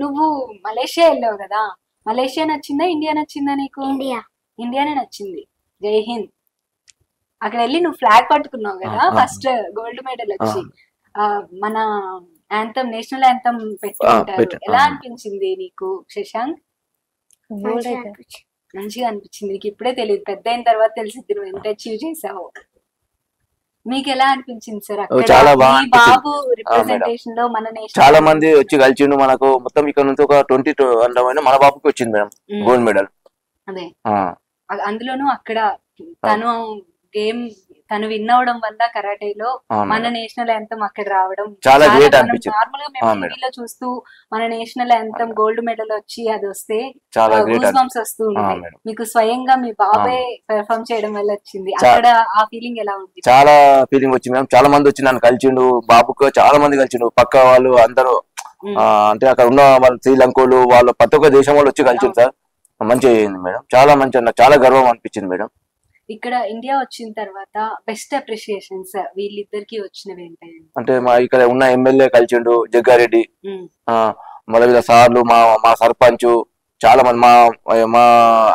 నువ్వు మలేషియా వెళ్ళావు కదా, మలేషియా నచ్చిందా ఇండియా నచ్చిందా నీకు? ఇండియా. ఇండియానే నచ్చింది. జై హింద్. అక్కడ వెళ్ళి నువ్వు ఫ్లాగ్ పట్టుకున్నావు కదా, ఫస్ట్ గోల్డ్ మెడల్ వచ్చి. మన యాంథమ్, నేషనల్ యాంథమ్ పెట్టి ఉంటారు. పెట్టారు. ఎలా అనిపించింది నీకు శశాంక్? మంచిగా అనిపించింది. మంచిగా అనిపించింది. నీకు ఇప్పుడే తెలియదు, పెద్ద అయిన తర్వాత తెలిసింది నువ్వు ఎంత అచీవ్ చేసావు. మీకు ఎలా అనిపించింది సార్ అక్కడ? చాలా బాగా మీ బాబు రిప్రజెంటేషన్ లో మన నేషనల్ చాలా మంది వచ్చి కలిసిండు మనకు. మొత్తం ఇక్కడ నుంచి ఒక 22 మన బాబుకి వచ్చింది మేడం గోల్డ్ మెడల్. అదే అందులోనూ అక్కడ తను గేమ్ తను విన్ అవడం వల్ల కరాటేలో మన నేషనల్ యాంథమ్ అక్కడ రావడం చాలా గ్రేట్ అనిపించింది. నార్మల్ గా మేము టీవీలో చూస్తూ మన నేషనల్ యాంథమ్ గోల్డ్ మెడల్ వచ్చి అది వస్తే చాలా గ్రేట్ గూస్ బంప్స్ వస్తూ ఉంటాయి. మీకు స్వయంగా మీ బాబే పెర్ఫార్మ్ చేయడం వల్ల వచ్చింది. అక్కడ ఆ ఫీలింగ్ ఎలా ఉంది? చాలా ఫీలింగ్ వచ్చింది మేడం. చాలా మంది వచ్చి నన్ను కలిసిండు, బాబుకు చాలా మంది కలిసిండు, పక్క వాళ్ళు అందరూ. అంటే అక్కడ ఉన్న వాళ్ళు శ్రీలంకలు వాళ్ళు ప్రతి ఒక్క దేశం వాళ్ళు వచ్చి కలిసిండు సార్. మంచిగా అయింది మేడం, చాలా మంచిగా, నాకు చాలా గర్వం అనిపించింది మేడం. ఇక్కడ ఇండియా వచ్చిన తర్వాత బెస్ట్ అప్రిషియేషన్స్ వీళ్ళిద్దరికి వచ్చినవి ఏంటంటే, అంటే మా ఇక్కడ ఉన్న ఎమ్మెల్యే కలిసిండు జగ్గారెడ్డి, మళ్ళీ వీళ్ళ సార్లు, మా సర్పంచ్, చాలా మంది, మా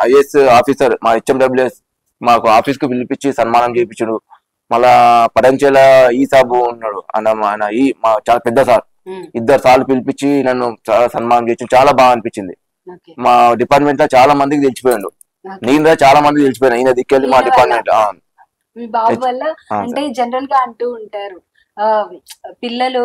ఐఏఎస్ ఆఫీసర్, మా హెచ్ఎండబ్ల్యూఎస్ మాకు ఆఫీస్ కు పిలిపించి సన్మానం చేయించాడు. మళ్ళా పడంచేల ఈ సాబు ఉన్నాడు ఆయన, మా చాలా పెద్ద సార్, 2 సార్లు పిలిపించి నన్ను చాలా సన్మానం చేసి చాలా బాగా అనిపించింది. మా డిపార్ట్మెంట్ లో చాలా మందికి తెలిసిపోయాడు, నేను చాలా మందికి తెలిసిపోయాను ఈయన దిక్కెళ్ళి మా డిపార్ట్మెంట్. మీ బాబు వల్ల. అంటే జనరల్ గా అంటూ ఉంటారు పిల్లలు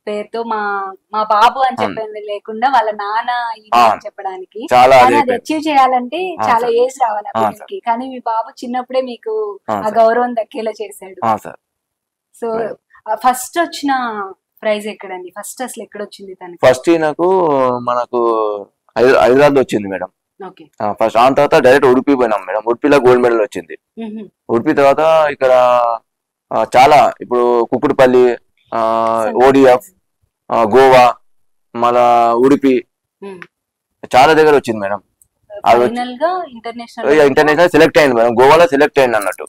పేరుతో మా బాబు అని చెప్పేది లేకుండా వాళ్ళ నాన్న అని చెప్పడానికి. అది అచీవ్ చేయాలంటే చాలా ఏజ్ రావాలి పిల్లలకి, కానీ మీ బాబు చిన్నప్పుడే మీకు ఆ గౌరవం దక్కేలా చేశాడు. సో ఫస్ట్ వచ్చిన ప్రైజ్ ఎక్కడండి? ఫస్ట్ అసలు ఎక్కడ వచ్చింది తనకి? ఫస్ట్ నాకు మనకు హైదరాబాద్ వచ్చింది మేడం. ఫస్ట్ ఆ తర్వాత డైరెక్ట్ ఉడిపి పోయినాం మేడం. ఉడిపిలో గోల్డ్ మెడల్ వచ్చింది. ఉడిపి తర్వాత ఇక్కడ చాలా ఇప్పుడు కుక్కుడుపల్లి, ఓడిఎఫ్, గోవా, మళ్ళా ఉడిపి చాలా దగ్గర వచ్చింది మేడం. ఇంటర్నేషనల్ సెలెక్ట్ అయింది మేడం. గోవాలో సెలెక్ట్ అయింది అన్నట్టు.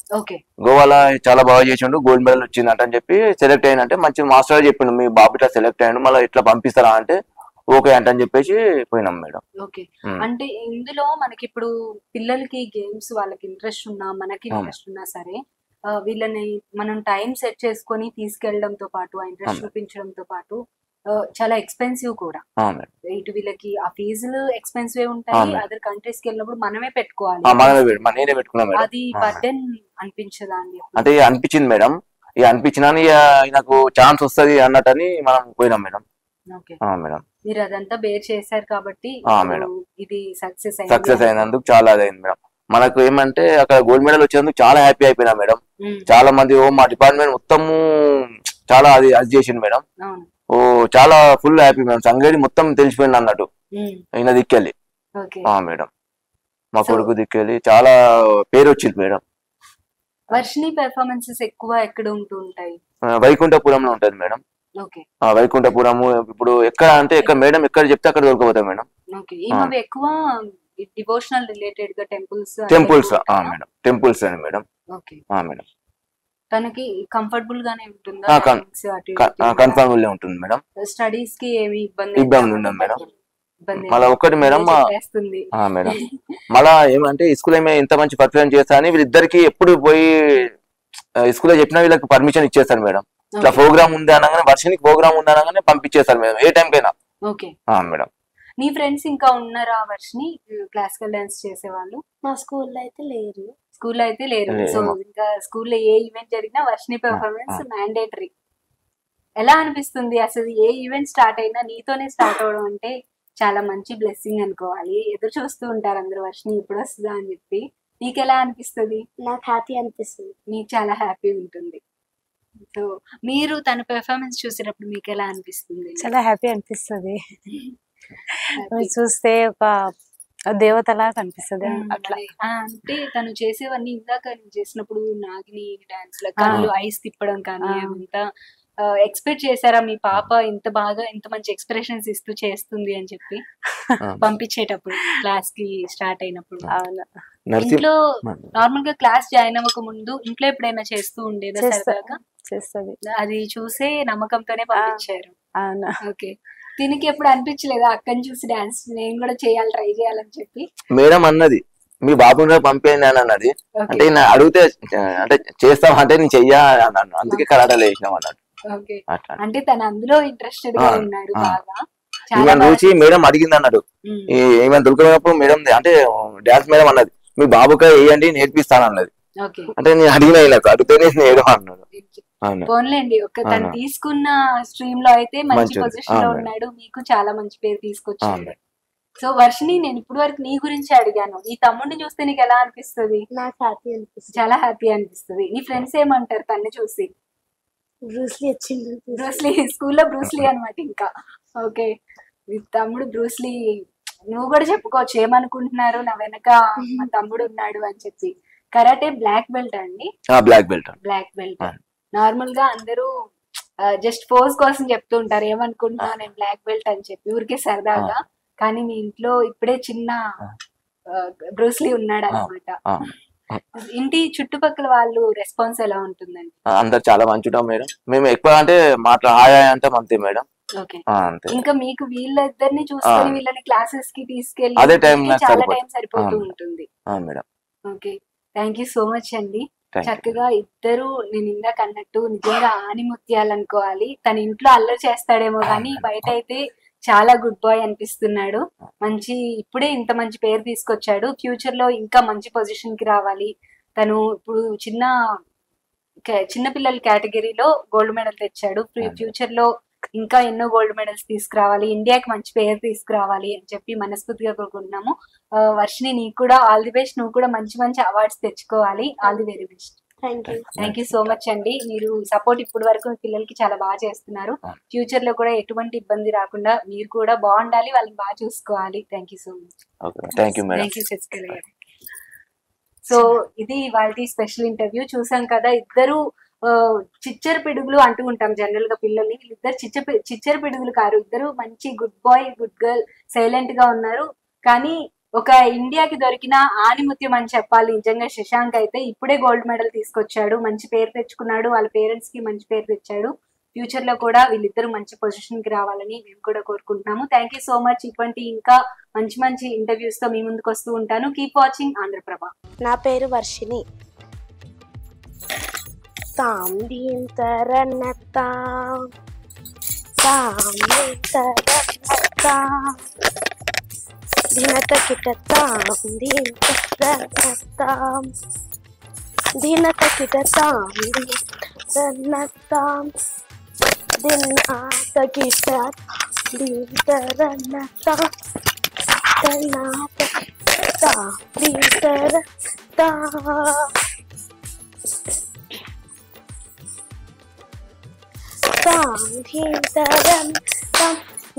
గోవాలో చాలా బాగా చేసిండు, గోల్డ్ మెడల్ వచ్చింది అని చెప్పి సెలెక్ట్ అయిందంటే మంచి మాస్టర్ చెప్పిండు, మీ బాబు ఇట్లా సెలెక్ట్ అయ్యిండు, మళ్ళీ ఇట్లా పంపిస్తారా అంటే ఓకే అంటని చెప్పేసి పోయినాం మేడం. ఓకే. అంటే ఇందులో మనకి ఇప్పుడు పిల్లలకి గేమ్స్ వాళ్ళకి ఇంట్రెస్ట్ ఉన్నా మనకి ఇంట్రెస్ట్ ఉన్నా సరే వీళ్ళని మనం టైం సెట్ చేసుకొని తీసుకెళ్లడంతో పాటు ఆ ఇంట్రెస్ట్ చూపించడంతో పాటు చాలా ఎక్స్పెన్సివ్ కూడా. ఇటు వీళ్ళకి ఆ ఫీజులు ఎక్స్పెన్సివ్ ఉంటాయి, అదర్ కంట్రీస్ కి వెళ్ళినప్పుడు మనమే పెట్టుకోవాలి. నేనే పెట్టుకున్నా. అది బర్డెన్ అనిపించదా అండి? అంటే అనిపించింది మేడం. ఇక అనిపించినా నాకు ఛాన్స్ వస్తుంది అన్నట్టని మనం పోయినాం మేడం. మేడం మీరు అదంతా బేర్ చేశారు కాబట్టి ఇది సక్సెస్ అయినందుకు చాలా అదైంది మేడం. మనకు ఏమంటే అక్కడ గోల్డ్ మెడల్ వచ్చినందుకు చాలా హ్యాపీ అయిపోయినా మేడం. చాలా మంది మా డిపార్ట్మెంట్ మొత్తము చాలా అది చేసింది మేడం. చాలా ఫుల్ హ్యాపీ మేడం. సంగడి మొత్తం తెలిసిపోయింది అన్నట్టు ఈయన దిక్కెళ్ళి. మేడం మా కొడుకు దిక్కెళ్ళి చాలా పేరు వచ్చింది మేడం. వర్షిని పెర్ఫార్మెన్సెస్ ఎక్కువ ఎక్కడ ఉంటూ ఉంటాయి? వైకుంఠపురంలో ఉంటది మేడం. వైకుంఠపురము ఇప్పుడు ఎక్కడ అంటే ఎక్కడ మేడం ఎక్కడ చెప్తే అక్కడ దొరకపోతాయి మేడం. ఎక్కువ డివోషనల్ రిలేటెడ్ గా టెంపుల్స్ మేడం. టెంపుల్స్ అని మేడం. మేడం తనకి కంఫర్టబుల్ గానే ఉంటుందా? కంఫర్టబుల్ ఉంటుంది మేడం. స్టడీస్ కి ఏమి ఇబ్బంది ఉండదు మేడం. మళ్ళా ఒక్కటి మేడం మేడం మళ్ళా ఏమంటే స్కూల్ ఏమే ఇంత మంచి పర్ఫార్మెన్స్ చేస్తా అని వీళ్ళిద్దరికి ఎప్పుడు పోయి స్కూల్లో చెప్పినా వీళ్ళకి పర్మిషన్ ఇచ్చేస్తారు మేడం. ఇట్లా ప్రోగ్రామ్ ఉంది అనగానే, వర్షానికి ప్రోగ్రామ్ ఉంది అనగానే పంపించేస్తారు మేడం, ఏ టైం కైనా. మేడం నీ ఫ్రెండ్స్ ఇంకా ఉన్నారా వర్షిని క్లాసికల్ డాన్స్ చేసేవాళ్ళు? మా స్కూల్లో అయితే లేరు. స్కూల్లో అయితే లేరు. సో ఇంకా స్కూల్లో ఏ ఈవెంట్ జరిగినా వర్షిని పెర్ఫార్మెన్స్ మ్యాండేటరీ. ఎలా అనిపిస్తుంది అసలు? ఏ ఈవెంట్ స్టార్ట్ అయినా నీతోనే స్టార్ట్ అవడం అంటే చాలా మంచి బ్లెస్సింగ్ అనుకోవాలి. ఎదురు చూస్తూ ఉంటారు అందరు వర్షిని ఎప్పుడు వస్తుందా అని చెప్పి. నీకు ఎలా అనిపిస్తుంది? నాకు హ్యాపీ అనిపిస్తుంది. మీకు చాలా హ్యాపీ ఉంటుంది. సో మీరు తన పెర్ఫార్మెన్స్ చూసేటప్పుడు మీకు ఎలా అనిపిస్తుంది? చాలా హ్యాపీ అనిపిస్తుంది. చూస్తే ఒక దేవతలా కనిపిస్తుంది అట్లా. అంటే తను చేసేవన్నీ ఇందాక నేను చేసినప్పుడు నాగిని డాన్స్ లో కళ్ళు ఐస్ తిప్పడం కానీ అవంతా ఎక్స్పెక్ట్ చేశారా మీ పాప ఇంత బాగా ఇంత మంచి ఎక్స్ప్రెషన్స్ ఇస్తూ చేస్తుంది అని చెప్పి పంపించేటప్పుడు క్లాస్ కి స్టార్ట్ అయినప్పుడు? ఇంట్లో నార్మల్ గా క్లాస్ జాయిన్ అవ్వక ముందు ఇంట్లో ఎప్పుడైనా చేస్తూ ఉండేదా సరదాగా? చేస్తుంది. అది చూసే నమ్మకంతోనే పంపించారు. ఓకే. దీనికి ఎప్పుడు అనిపించలేదా అక్కని చూసి డాన్స్ నేను కూడా చేయాలి ట్రై చేయాలని చెప్పి? మేడం అన్నది మీ బాబు పంపేయండి అని అన్నది. అంటే అడిగితే అంటే చేస్తాం అంటే నేను చెయ్యా అన్నాను, అందుకే కరాటాలో వేసినాం అన్నాడు. అంటే తను అందులో ఇంట్రెస్టెడ్ గా ఉన్నాడు బాగా. చూసి మేడం అడిగింది అన్నాడు. ఏమైనా దొరికినప్పుడు మేడం అంటే డాన్స్ మేడం అన్నది మీ బాబుకే వేయండి నేర్పిస్తాను అన్నది. అంటే నేను అడిగిన అడిగితేనే వేయడం అన్నాడు. పోన్లేండి, తను తీసుకున్న స్ట్రీమ్ లో అయితే మంచి పొజిషన్ లో ఉన్నాడు, మీకు చాలా మంచి పేరు తీసుకొచ్చాడు. సో వర్షిని, నేను ఇప్పుడు వరకు నీ గురించి అడిగాను, నీ తమ్ముడిని చూస్తే నీకు ఎలా అనిపిస్తుంది? నాకు హ్యాపీ అనిపిస్తుంది, చాలా హ్యాపీ అనిపిస్తుంది. నీ ఫ్రెండ్స్ ఏమంటారు తన్ని చూసి? బ్రూస్లీ వచ్చింది, బ్రూస్లీ స్కూల్లో బ్రూస్లీ అనమాట. ఇంకా ఓకే, మీ తమ్ముడు బ్రూస్లీ. నువ్వు కూడా చెప్పుకోవచ్చు ఏమనుకుంటున్నారు నా వెనక మా తమ్ముడు ఉన్నాడు అని చెప్పి. కరాటే బ్లాక్ బెల్ట్ అండి? Black belt. Black belt. Normal గా అందరూ జస్ట్ పోజ్ కోసం చెప్తూ ఉంటారు, ఏమనుకుంటున్నా నేను బ్లాక్ బెల్ట్ అని చెప్పి ఊరికే సరదాగా. కానీ మీ ఇంట్లో ఇప్పుడే చిన్న బ్రూస్లీ ఉన్నాడు అనమాట. ఇంటి చుట్టుపక్కల వాళ్ళు రెస్పాన్స్ ఎలా ఉంటుందండి? అందరు చాలా మంచిగా మేడం. మేము ఎక్కువ అంటే హాయ్ అంటే అంతే మేడం. ఇంకా మీకు వీళ్ళిద్దరిని చూసుకొని వీళ్ళని క్లాసెస్ కి తీసుకెళ్ళి చాలా టైం సరిపోతూ ఉంటుంది. Okay, thank you so much అండి. చక్కగా ఇద్దరు, నేను ఇందాక అన్నట్టు నిజంగా ఆనిముత్యాలనుకోవాలి. తన ఇంట్లో అల్లరి చేస్తాడేమో కానీ బయట అయితే చాలా గుడ్ బాయ్ అనిపిస్తున్నాడు. మంచి, ఇప్పుడే ఇంత మంచి పేరు తీసుకొచ్చాడు, ఫ్యూచర్ లో ఇంకా మంచి పొజిషన్ కి రావాలి. తను ఇప్పుడు చిన్న పిల్లల కేటగిరీలో గోల్డ్ మెడల్ తెచ్చాడు. ఫ్యూచర్ లో ఇంకా ఎన్నో గోల్డ్ మెడల్స్ తీసుకురావాలి, ఇండియాకి మంచి పేరు తీసుకురావాలి అని చెప్పి మనస్ఫూర్తిగా కోరుకుంటున్నాము. వర్షిని, నీకు కూడా ఆల్ ది బెస్ట్. నువ్వు కూడా మంచి మంచి అవార్డ్స్ తెచ్చుకోవాలి. All the very best. Thank you so much అండి. మీరు సపోర్ట్ ఇప్పటి వరకు పిల్లలకి చాలా బాగా చేస్తున్నారు. ఫ్యూచర్ లో కూడా ఎటువంటి ఇబ్బంది రాకుండా మీరు కూడా బాగుండాలి, వాళ్ళని బాగా చూసుకోవాలి. Thank you so much. Thank you Sasikala గారు. సో ఇది వాళ్ళ స్పెషల్ ఇంటర్వ్యూ. చూసాం కదా, ఇద్దరు చిచ్చర పిడుగులు అంటూ ఉంటాం జనరల్ గా పిల్లల్ని. వీళ్ళిద్దరు చిచ్చర పిడుగులు కారు, ఇద్దరు మంచి good boy good girl, silent గా ఉన్నారు. కానీ ఒక ఇండియాకి దొరికిన ఆనిముత్యం అని చెప్పాలి నిజంగా. శశాంక్ అయితే ఇప్పుడే గోల్డ్ మెడల్ తీసుకొచ్చాడు, మంచి పేరు తెచ్చుకున్నాడు, వాళ్ళ పేరెంట్స్ కి మంచి పేరు తెచ్చాడు. ఫ్యూచర్ లో కూడా వీళ్ళిద్దరు మంచి పొజిషన్ కి రావాలని మేము కూడా కోరుకుంటున్నాము. Thank you so much. ఇటువంటి ఇంకా మంచి మంచి ఇంటర్వ్యూస్ తో మీ ముందుకు వస్తూ ఉంటాను. Keep watching Andhraprabha. నా పేరు వర్షిని.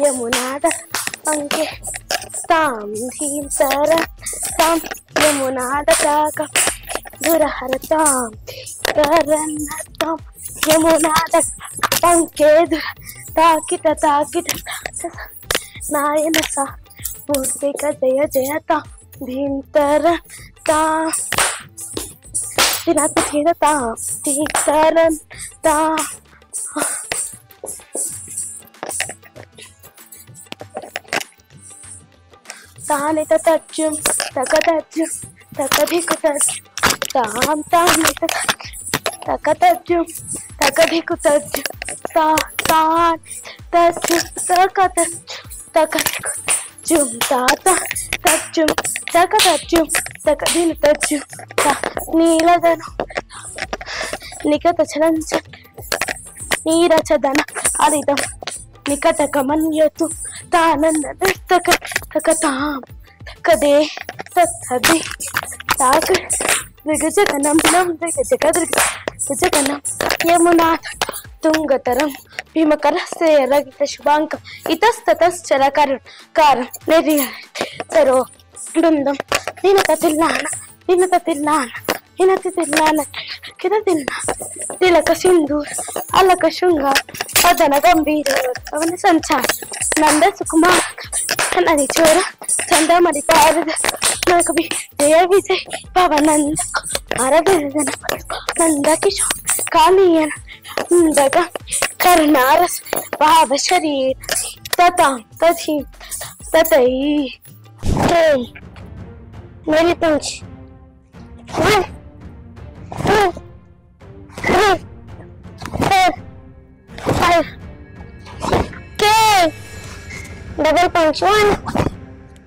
యమునాద అంకే తాం ధీం తర తాం యమునాద తాక దురహరతాం తరన్నతాం యమునాద అంకే తాకిట తాకిట నాయన సా పూర్తిక జయ జయతా ధీం తర తా దినకు ధీరతా ధీం తరన్ తా తానిత తజ్జుం తకతజ్జుం తకధికుతజ్జుం తాం తానిత తకతజ్జుం తకధికుతజ్జుం తా తాన్ తజ్జుం తకతజ్జుం తకధికుతజ్జుం తాత తజ్జుం తకతజ్జుం తకధినుతజ్జుం తా నీలదను నికత చలంచన్ నీరచదన హరితం నికటకమన్యతు తానంద తక తకతాం తకదే తత్తది గజగణం గజగణం యమునా తుంగతరం భీమకరస్తే రగిత శుభాంకం ఇతస్తతశ్చరకరం కారం నెరియరో బృందం దీనత తిల్లాన కిద తిల్లా తిలక సింధూర్ అలక శృంగార్ పదన గంభీర పవన సంచార్ నంద సుకుమార్ నది చోర చందమరి పారద నకవి జయ విజయ్ పవనంద అరవిందన నంద కిషోర్ కాళీయన నందగ కరుణారస్ భావ శరీర తథా తథి తతై मेरी पंच 1 2 3 4 5 K double punch 1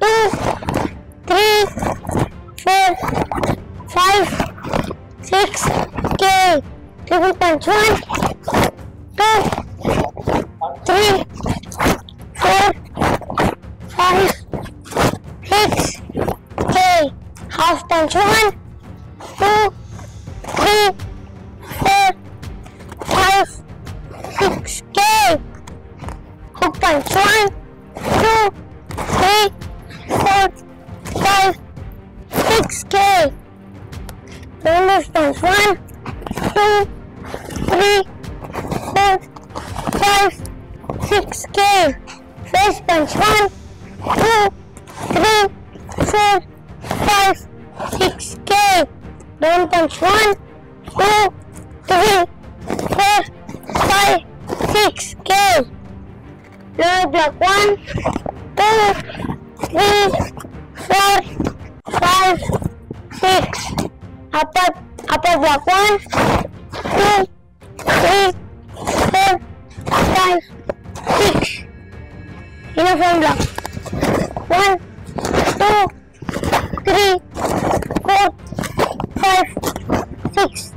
2 3 4 5 6 K triple punch 1 2 3 4 5 6 K half punch 1 2 3 4 5 6 K hook punch 1 2 3 4 5 6 K bonus punch 1 2 3 4 5 6 K face punch 1 2 3 4 5 6 K down punch 1 2 3 4 5 6 K lower block 1 2 3 4 5 6 upper block 1 2 3 4 5 6 uniform block 1 2 3 4 5 6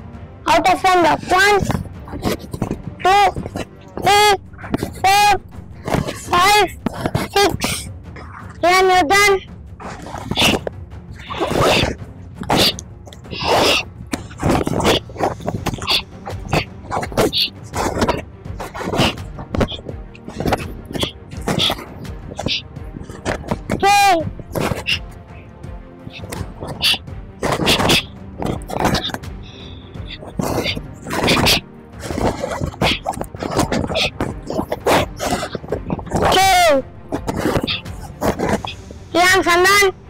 out of form block 1 2 3 4 5 6 and you're done. Okay. Yang Sandan.